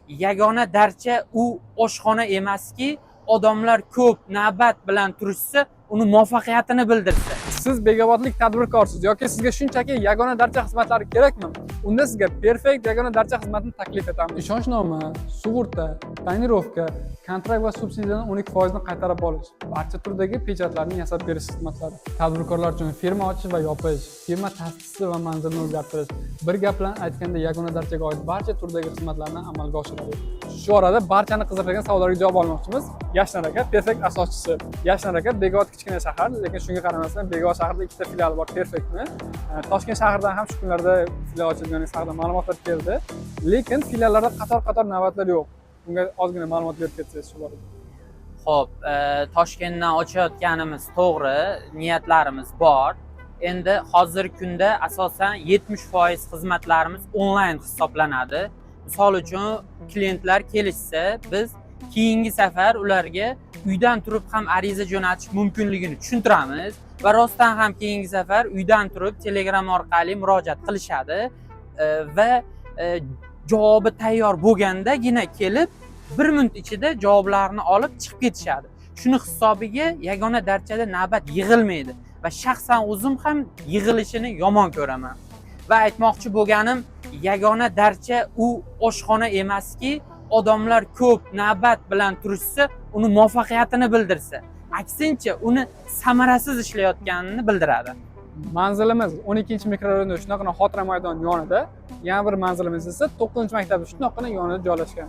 yagona darcha u oshxona emaski, odamlar ko'p navbat bilan turishsa, uni muvaffaqiyatini bildirsa. Siz begovatlik tadbirkorsiz yoki sizga shunchaki yagona darcha xizmatlari kerakmi? Unda sizga perfekt yagona darcha xizmatini taklif etamiz. Ishonchnoma, sug'urta, tonirovka, kontrakt va subsidiyadan 12% ni qaytarib olish, barcha turdagi pechatlarni yasab berish xizmatlari. Tadbirkorlar uchun firma ochish va yopish, firma ta'sisi va manzilni o'zgartirish, bir gap bilan aytganda yagona darchaga oid barcha turdagi xizmatlarni amalga oshiradi. Shu orada barchani qiziqtirgan savollarga javob olmoqchimiz. Yashnar aka perfekt asoschisi. Yashnar aka Begovat kichkina shahar, lekin shunga qaramasdan Begovat shahrida ikkita filial bor, perfektmi? Toshkent shahridan ham shu kunlarda filial ochilgani haqida ma'lumotlar keldi, lekin filiallarda qator navbatlar yo'q. Bunga ozgina ma'lumot berib ketsangiz shu borada. Xo'p, Toshkentdan ochayotganimiz to'g'ri, niyatlarimiz bor. Endi hozirgi kunda asosan 70% xizmatlarimiz onlayn hisoblanadi. Misol uchun klientlar kelishsa, biz keyingi safar ularga uydan turib ham ariza jo'natish mumkinligini tushuntiramiz va rostdan ham keyingi safar uydan turib Telegram orqali murojaat qilishadi va javobi tayyor bo'lgandagina kelib 1 minut ichida javoblarni olib chiqib ketishadi. Shuni hisobiga yagona darchada navbat yig'ilmaydi va shaxsan o'zim ham yig'ilishini yomon ko'raman. Va aytmoqchi bo'lganim, yagona darcha u oshxona emaski, odamlar ko'p navbat bilan turishsa, uni muvaffaqiyatini bildirsa, aksincha uni samarasiz ishlayotganini bildiradi. Manzilimiz 12-mikrorayonda shunaqa xotira maydoni yonida, yana bir manzilimiz esa 9-maktab shunaqa yonida joylashgan.